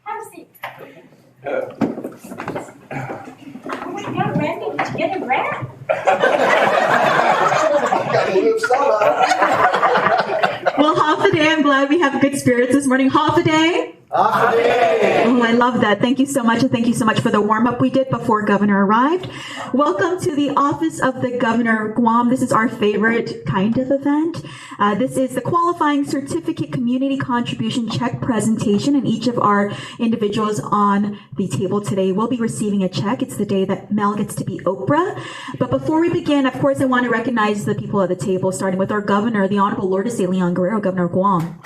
Have a seat. Oh my God, Randy, did you get a grant? Well, half a day. I'm glad we have good spirits this morning. Half a day. Half a day. Oh, I love that. Thank you so much. And thank you so much for the warm-up we did before Governor arrived. Welcome to the Office of the Governor of Guam. This is our favorite kind of event. This is the qualifying certificate community contribution check presentation, and each of our individuals on the table today will be receiving a check. It's the day that Mel gets to be Oprah. But before we begin, of course, I want to recognize the people at the table, starting with our governor, the Honorable Lourdes de Leon Guerrero, Governor of Guam.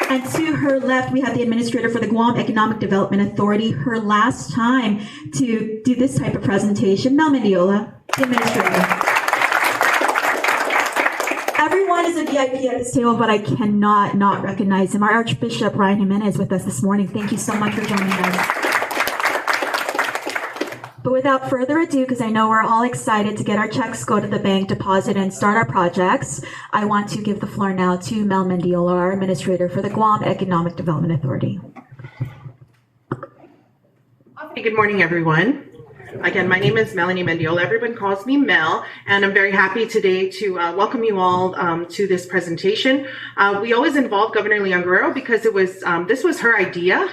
And to her left, we have the administrator for the Guam Economic Development Authority. Her last time to do this type of presentation, Mel Mendiola, the administrator. Everyone is a VIP at this table, but I cannot not recognize him. Our Archbishop Ryan Jimenez with us this morning. Thank you so much for joining us. But without further ado, because I know we're all excited to get our checks, go to the bank, deposit, and start our projects, I want to give the floor now to Mel Mendiola, our administrator for the Guam Economic Development Authority. Good morning, everyone. Again, my name is Melanie Mendiola. Everyone calls me Mel, and I'm very happy today to welcome you all to this presentation. We always involve Governor Leon Guerrero because it was this was her idea.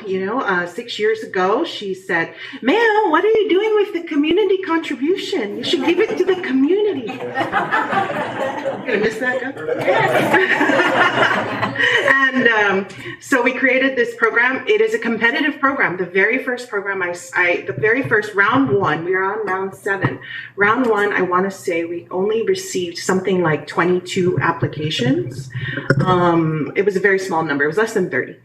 6 years ago, she said, "Mel, what are you doing with the community contribution? You should give it to the community." You're gonna miss that, Governor? And so we created this program. It is a competitive program. The very first program, the very first round one. We are on round 7. Round 1, I want to say we only received something like 22 applications. It was a very small number. It was less than 30.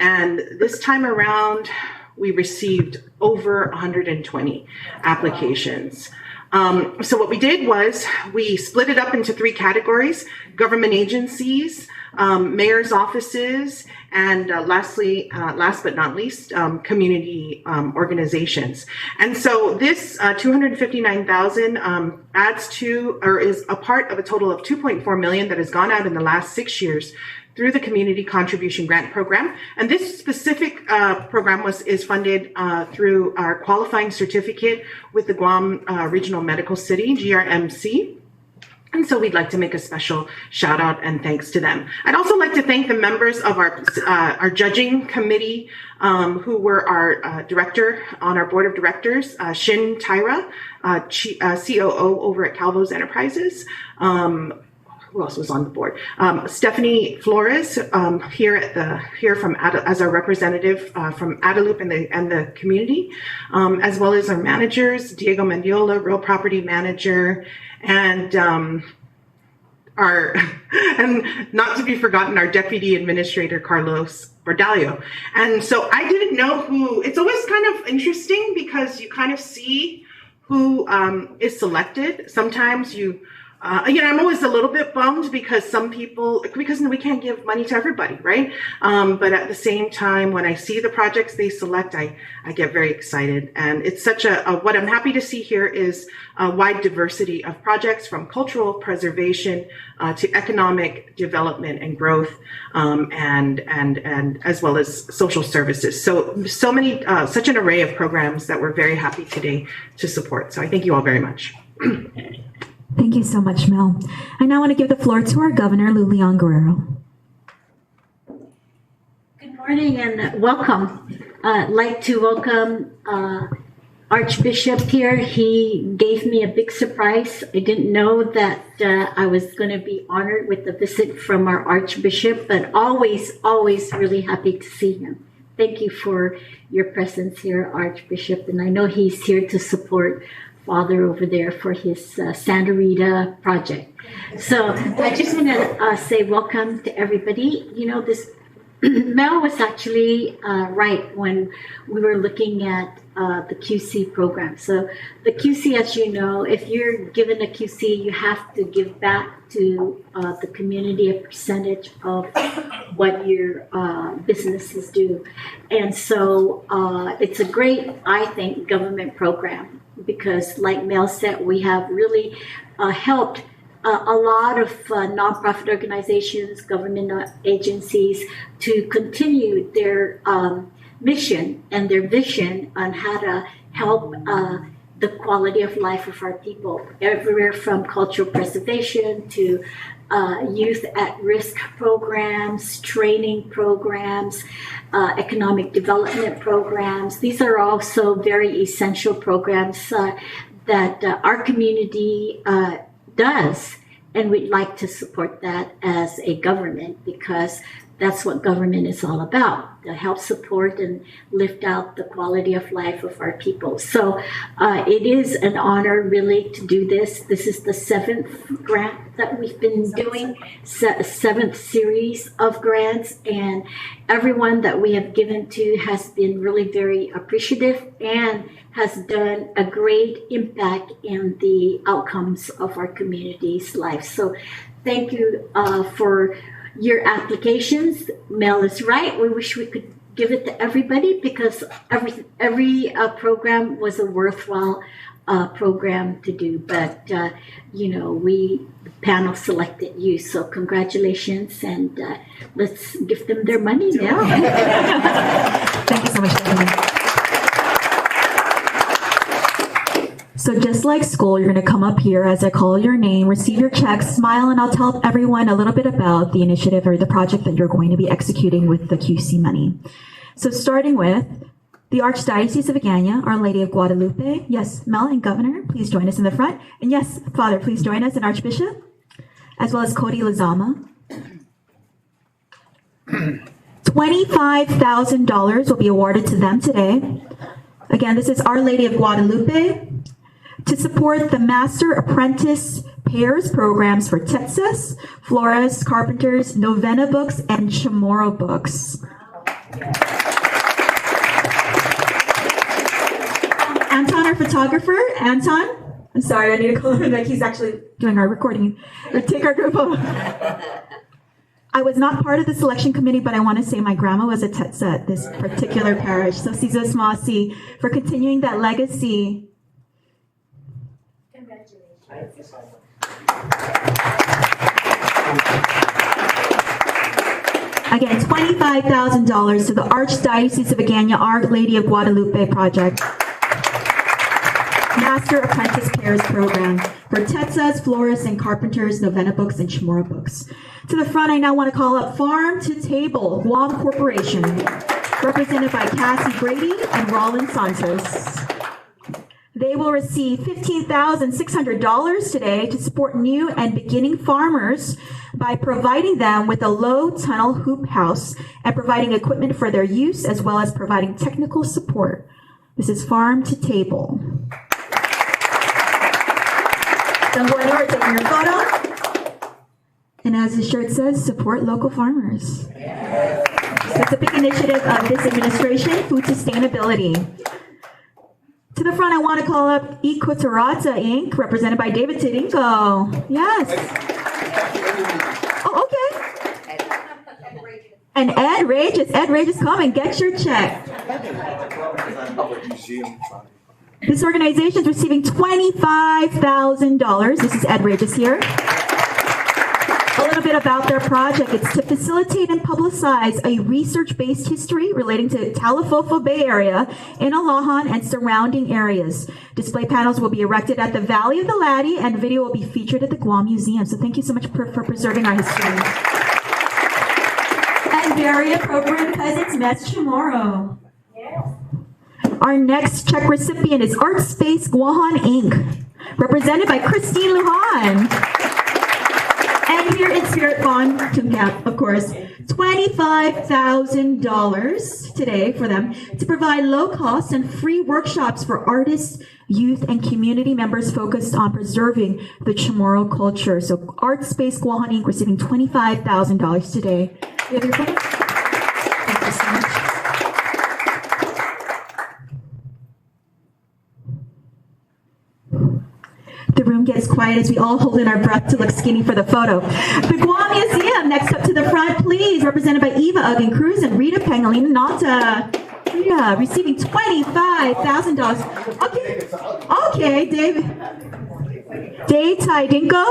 And this time around, we received over 120 applications. So what we did was we split it up into 3 categories: government agencies, mayor's offices, and last but not least, community organizations. And so this 259,000 adds to, or is a part of a total of 2.4 million that has gone out in the last 6 years through the Community Contribution Grant Program. And this specific program is funded through our qualifying certificate with the Guam Regional Medical City, GRMC. And so we'd like to make a special shout out and thanks to them. I'd also like to thank the members of our judging committee, who were our director on our board of directors, Shin Tyra, COO over at Calvo's Enterprises. Who else was on the board? Stephanie Flores, here from as our representative from Adelup and the community, as well as our managers, Diego Mendiola, real property manager, and and not to be forgotten, our deputy administrator, Carlos Bordallo. And so I didn't know who. It's always kind of interesting because you kind of see who is selected. Sometimes I'm always a little bit bummed because because we can't give money to everybody, right? But at the same time, when I see the projects they select, I get very excited. And it's such what I'm happy to see here is a wide diversity of projects, from cultural preservation to economic development and growth, and as well as social services. So many, such an array of programs that we're very happy today to support. So I thank you all very much. Thank you so much, Mel. I now want to give the floor to our governor, Leon Guerrero. Good morning and welcome. I'd like to welcome Archbishop here. He gave me a big surprise. I didn't know that I was going to be honored with a visit from our Archbishop, but always really happy to see him. Thank you for your presence here, Archbishop, and I know he's here to support Father over there for his Santa Rita project. So I just want to say welcome to everybody. This Mel was actually right when we were looking at the QC program. So the QC, as you know, if you're given a QC, you have to give back to the community a percentage of what your businesses do. And so it's a great, I think, government program because like Mel said, we have really helped a lot of nonprofit organizations, government agencies to continue their mission and their vision on how to help the quality of life of our people, everywhere from cultural preservation to youth at-risk programs, training programs, economic development programs. These are also very essential programs that our community does, and we'd like to support that as a government because that's what government is all about, to help support and lift out the quality of life of our people. So it is an honor really to do this. This is the 7th grant that we've been doing, 7th series of grants, and everyone that we have given to has been really very appreciative and has done a great impact in the outcomes of our community's life. So thank you for your applications. Mel is right. We wish we could give it to everybody because every program was a worthwhile program to do. But the panel selected you, so congratulations, and let's give them their money now. Thank you so much, Stephanie. So just like school, you're going to come up here as I call your name, receive your check, smile, and I'll tell everyone a little bit about the initiative or the project that you're going to be executing with the QC money. So starting with the Archdiocese of Agana, Our Lady of Guadalupe. Yes, Mel and Governor, please join us in the front. And yes, Father, please join us, and Archbishop, as well as Cody Lazama. $25,000 will be awarded to them today. Again, this is Our Lady of Guadalupe, to support the Master Apprentice Pairs programs for Texas, Flores, Carpenters, Novena Books, and Chamorro Books. Anton, our photographer. Anton, I'm sorry, I need to call him like he's actually doing our recording. Take our group photo. I was not part of the selection committee, but I want to say my grandma was a Tetsa at this particular parish. So Cesar Masi for continuing that legacy. Again, $25,000 to the Archdiocese of Agana, Our Lady of Guadalupe project. Master Apprentice Pairs program for Tetsas, Florists, and Carpenters, Novena Books, and Chamorro Books. To the front, I now want to call up Farm to Table, Guam Corporation, represented by Cassie Brady and Roland Santos. They will receive $15,600 today to support new and beginning farmers by providing them with a low tunnel hoop house and providing equipment for their use, as well as providing technical support. This is Farm to Table. Don't go anywhere, taking your photo. And as the shirt says, support local farmers. So it's a big initiative of this administration, food sustainability. To the front, I want to call up Ecoterata Inc., represented by David Tidinko. Yes. Oh, okay. And Ed Regis. Ed Regis, come and get your check. This organization is receiving $25,000. This is Ed Regis here. A little bit about their project. It's to facilitate and publicize a research-based history relating to Talifofo Bay Area in Alahan and surrounding areas. Display panels will be erected at the Valley of the Laddie, and video will be featured at the Guam Museum. So thank you so much for preserving our history. And very appropriate because it's Mess Chamorro. Yes. Our next check recipient is Art Space Guahan Inc., represented by Christine Lujan. And here in Spirit Bond Tungkap, of course, $25,000 today for them to provide low-cost and free workshops for artists, youth, and community members focused on preserving the Chamorro culture. So Art Space Guahan Inc. receiving $25,000 today. You have your photo? Thank you so much. The room gets quiet as we all hold in our breath to look skinny for the photo. The Guam Museum, next up to the front, please, represented by Eva Uggan Cruz and Rita Pangalina Nata. Rita, receiving $25,000. Okay, David. Day Tai Dinko,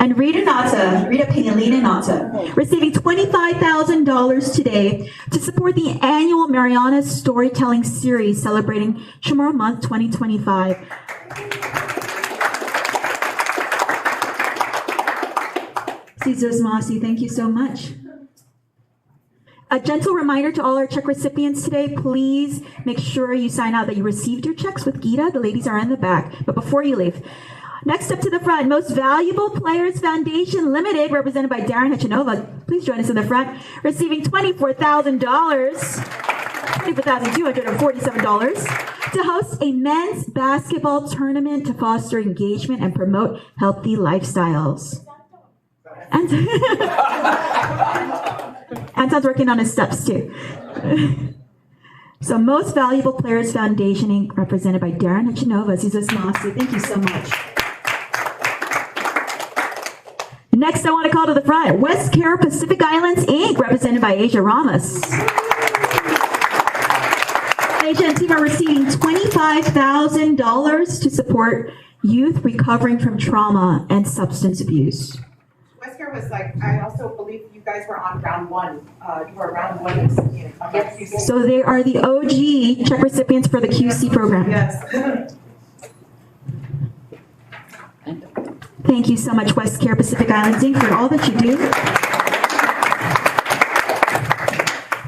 and Rita Penalina Nata, receiving $25,000 today to support the annual Mariana's Storytelling Series celebrating Chamorro Month 2025. Cesar's Masi, thank you so much. A gentle reminder to all our check recipients today, please make sure you sign out that you received your checks with GEDA. The ladies are in the back, but before you leave. Next up to the front, Most Valuable Players Foundation Limited, represented by Darren Hechanova. Please join us in the front, receiving $24,247 to host a men's basketball tournament to foster engagement and promote healthy lifestyles. And Anton's working on his steps too. So Most Valuable Players Foundation Inc., represented by Darren Hechanova. Cesar's Masi, thank you so much. Next, I want to call to the front, West Care Pacific Islands Inc., represented by Asia Ramos. Asia and team are receiving $25,000 to support youth recovering from trauma and substance abuse. Wesker was like, I also believe you guys were on round one. You were round one recipient. Yes. So they are the OG check recipients for the QC program. Yes. Thank you so much, West Care Pacific Islands Inc., for all that you do.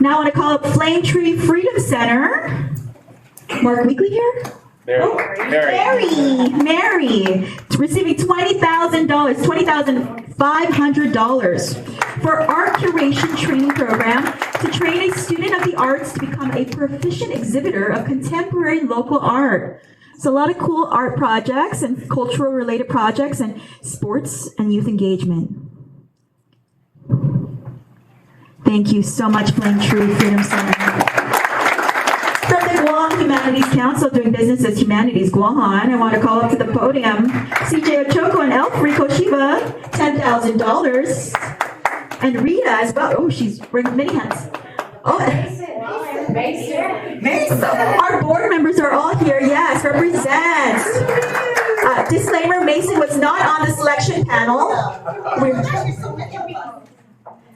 Now I want to call up Flame Tree Freedom Center. Mark Weekly here? Mary. Receiving $20,500 for art curation training program to train a student of the arts to become a proficient exhibitor of contemporary local art. So a lot of cool art projects and cultural related projects and sports and youth engagement. Thank you so much, Flame Tree Freedom Center. From the Guam Humanities Council, doing business as Humanities Guahan, I want to call up to the podium CJ Ochoko and Elf Rico Shiva, $10,000. And Rita as well. Oh, she's bringing many hands. Oh, Mason. Our board members are all here. Yes, represent. Disclaimer, Mason was not on the selection panel.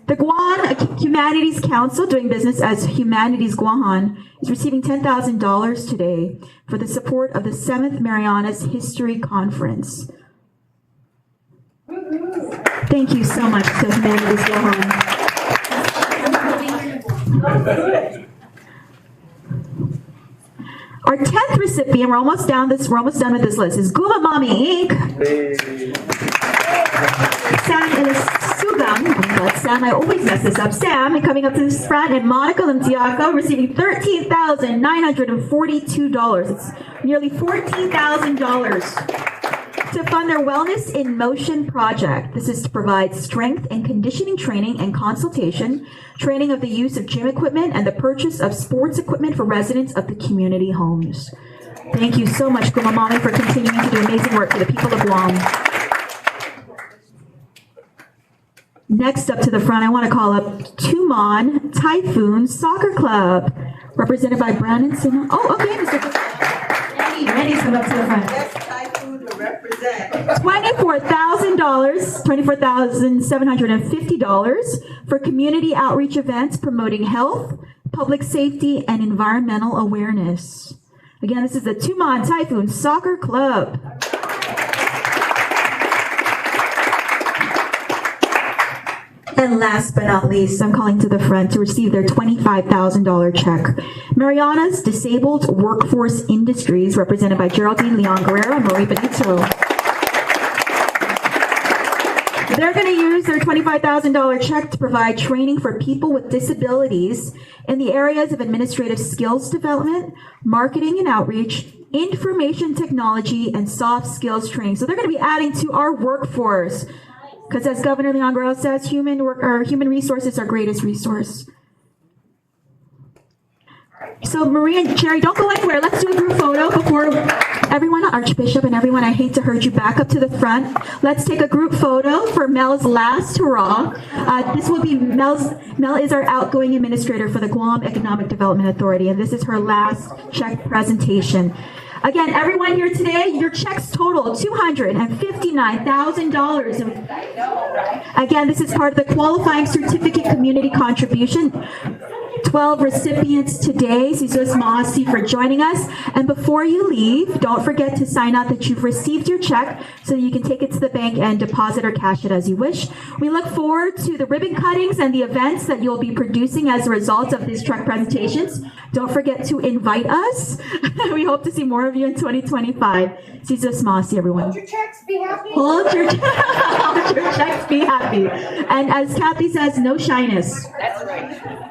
The Guam Humanities Council, doing business as Humanities Guahan, is receiving $10,000 today for the support of the 7th Marianas History Conference. Thank you so much to Humanities Guahan. Our 10th recipient, we're almost done with this list, is Guma Mommy Inc. Sam Ilisugam, Sam, I always mess this up. Sam coming up to this front, and Monica Limtiaco receiving $13,942. It's nearly $14,000 to fund their Wellness in Motion project. This is to provide strength and conditioning training and consultation, training of the use of gym equipment, and the purchase of sports equipment for residents of the community homes. Thank you so much, Gumamami, for continuing to do amazing work for the people of Guam. Next up to the front, I want to call up Tumon Typhoon Soccer Club, represented by Brandon Simon. Oh, okay, Mr. Randy's come up to the front. $24,750 for community outreach events promoting health, public safety, and environmental awareness. Again, this is the Tumon Typhoon Soccer Club. And last but not least, I'm calling to the front to receive their $25,000 check. Mariana's Disabled Workforce Industries, represented by Geraldine Leon Guerrero and Marie Benito. They're going to use their $25,000 check to provide training for people with disabilities in the areas of administrative skills development, marketing and outreach, information technology, and soft skills training. So they're going to be adding to our workforce. Because as Governor Leon Guerrero says, human resources is our greatest resource. So Maria and Jerry, don't go anywhere. Let's do a group photo before everyone, Archbishop and everyone, I hate to hurt you, back up to the front. Let's take a group photo for Mel's last hurrah. This will be Mel is our outgoing administrator for the Guam Economic Development Authority, and this is her last check presentation. Again, everyone here today, your checks total $259,000. Again, this is part of the qualifying certificate community contribution. 12 recipients today. Sizos Maasi for joining us. And before you leave, don't forget to sign out that you've received your check so you can take it to the bank and deposit or cash it as you wish. We look forward to the ribbon cuttings and the events that you'll be producing as a result of these truck presentations. Don't forget to invite us. We hope to see more of you in 2025. Sizos Maasi, everyone. Hold your checks, be happy. Hold your checks, be happy. And as Kathy says, no shyness. That's right.